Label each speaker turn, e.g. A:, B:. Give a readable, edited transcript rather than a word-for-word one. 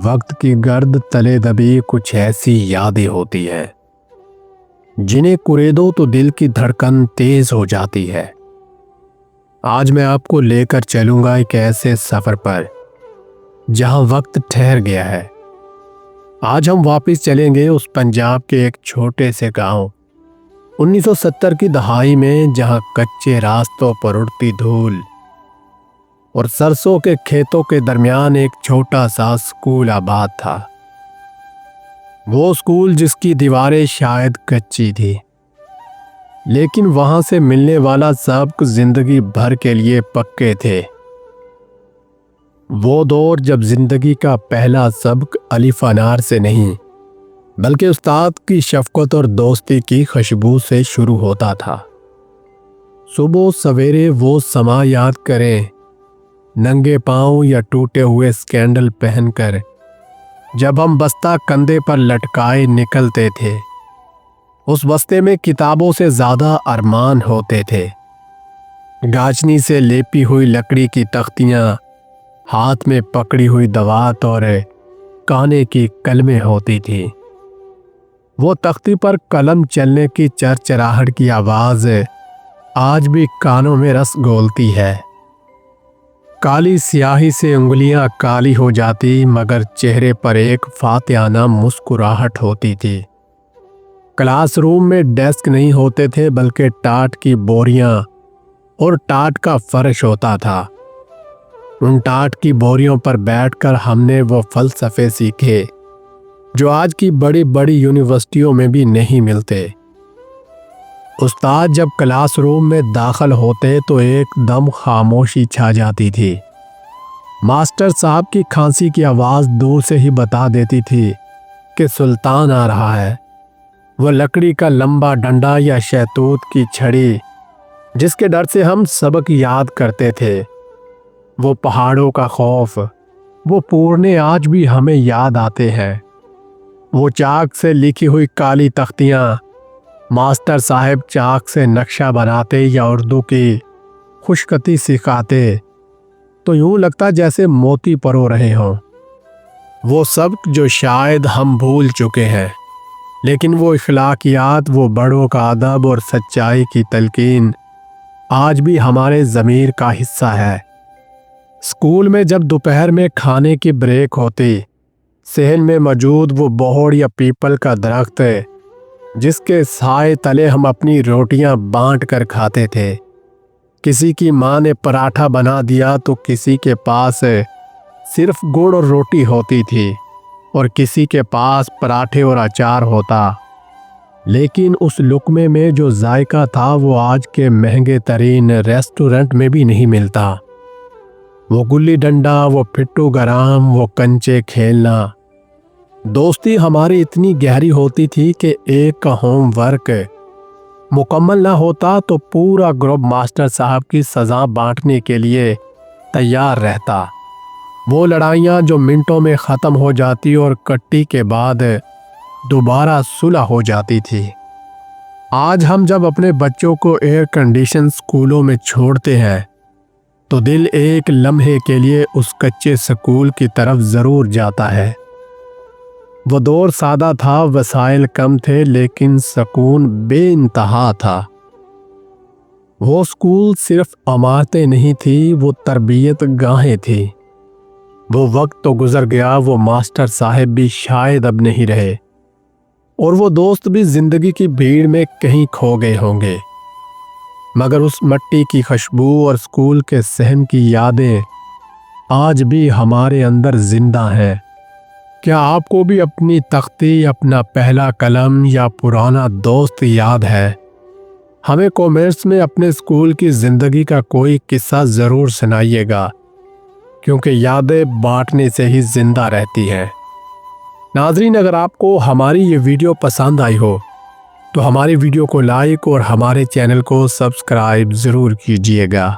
A: وقت کی گرد تلے دبی کچھ ایسی یادیں ہوتی ہیں جنہیں کریدو تو دل کی دھڑکن تیز ہو جاتی ہے۔ آج میں آپ کو لے کر چلوں گا ایک ایسے سفر پر جہاں وقت ٹھہر گیا ہے۔ آج ہم واپس چلیں گے اس پنجاب کے ایک چھوٹے سے گاؤں 1970 کی دہائی میں، جہاں کچے راستوں پر اڑتی دھول اور سرسوں کے کھیتوں کے درمیان ایک چھوٹا سا اسکول آباد تھا۔ وہ اسکول جس کی دیواریں شاید کچی تھی، لیکن وہاں سے ملنے والا سبق زندگی بھر کے لیے پکے تھے۔ وہ دور جب زندگی کا پہلا سبق الف انار سے نہیں بلکہ استاد کی شفقت اور دوستی کی خوشبو سے شروع ہوتا تھا۔ صبح سویرے وہ سما یاد کریں، ننگے پاؤں یا ٹوٹے ہوئے سکینڈل پہن کر جب ہم بستہ کندھے پر لٹکائے نکلتے تھے۔ اس بستے میں کتابوں سے زیادہ ارمان ہوتے تھے۔ گاچنی سے لیپی ہوئی لکڑی کی تختیاں، ہاتھ میں پکڑی ہوئی دوات اور کانے کی قلمیں ہوتی تھی۔ وہ تختی پر قلم چلنے کی چرچراہٹ کی آواز آج بھی کانوں میں رس گھولتی ہے۔ کالی سیاہی سے انگلیاں کالی ہو جاتی، مگر چہرے پر ایک فاتحانہ مسکراہٹ ہوتی تھی۔ کلاس روم میں ڈیسک نہیں ہوتے تھے بلکہ ٹاٹ کی بوریاں اور ٹاٹ کا فرش ہوتا تھا۔ ان ٹاٹ کی بوریوں پر بیٹھ کر ہم نے وہ فلسفے سیکھے جو آج کی بڑی بڑی یونیورسٹیوں میں بھی نہیں ملتے۔ استاد جب کلاس روم میں داخل ہوتے تو ایک دم خاموشی چھا جاتی تھی۔ ماسٹر صاحب کی کھانسی کی آواز دور سے ہی بتا دیتی تھی کہ سلطان آ رہا ہے۔ وہ لکڑی کا لمبا ڈنڈا یا شہتوت کی چھڑی جس کے ڈر سے ہم سبق یاد کرتے تھے، وہ پہاڑوں کا خوف، وہ پورنے آج بھی ہمیں یاد آتے ہیں۔ وہ چاک سے لکھی ہوئی کالی تختیاں، ماسٹر صاحب چاک سے نقشہ بناتے یا اردو کی خوشخطی سکھاتے تو یوں لگتا جیسے موتی پرو رہے ہوں۔ وہ سبق جو شاید ہم بھول چکے ہیں، لیکن وہ اخلاقیات، وہ بڑوں کا ادب اور سچائی کی تلقین آج بھی ہمارے ضمیر کا حصہ ہے۔ اسکول میں جب دوپہر میں کھانے کی بریک ہوتی، صحن میں موجود وہ بوہڑ یا پیپل کا درخت جس کے سائے تلے ہم اپنی روٹیاں بانٹ کر کھاتے تھے۔ کسی کی ماں نے پراٹھا بنا دیا تو کسی کے پاس صرف گڑ اور روٹی ہوتی تھی اور کسی کے پاس پراٹھے اور اچار ہوتا، لیکن اس لقمے میں جو ذائقہ تھا وہ آج کے مہنگے ترین ریسٹورنٹ میں بھی نہیں ملتا۔ وہ گلی ڈنڈا، وہ پھٹو گرام، وہ کنچے کھیلنا۔ دوستی ہماری اتنی گہری ہوتی تھی کہ ایک کا ہوم ورک مکمل نہ ہوتا تو پورا گروپ ماسٹر صاحب کی سزا بانٹنے کے لیے تیار رہتا۔ وہ لڑائیاں جو منٹوں میں ختم ہو جاتی اور کٹی کے بعد دوبارہ صلح ہو جاتی تھی۔ آج ہم جب اپنے بچوں کو ایئر کنڈیشن سکولوں میں چھوڑتے ہیں تو دل ایک لمحے کے لیے اس کچے سکول کی طرف ضرور جاتا ہے۔ وہ دور سادہ تھا، وسائل کم تھے، لیکن سکون بے انتہا تھا۔ وہ سکول صرف عمارتیں نہیں تھی، وہ تربیت گاہیں تھی۔ وہ وقت تو گزر گیا، وہ ماسٹر صاحب بھی شاید اب نہیں رہے، اور وہ دوست بھی زندگی کی بھیڑ میں کہیں کھو گئے ہوں گے، مگر اس مٹی کی خوشبو اور سکول کے صحن کی یادیں آج بھی ہمارے اندر زندہ ہیں۔ کیا آپ کو بھی اپنی تختی، اپنا پہلا قلم یا پرانا دوست یاد ہے؟ ہمیں کامنٹس میں اپنے سکول کی زندگی کا کوئی قصہ ضرور سنائیے گا، کیونکہ یادیں بانٹنے سے ہی زندہ رہتی ہیں۔ ناظرین، اگر آپ کو ہماری یہ ویڈیو پسند آئی ہو تو ہماری ویڈیو کو لائک اور ہمارے چینل کو سبسکرائب ضرور کیجیے گا۔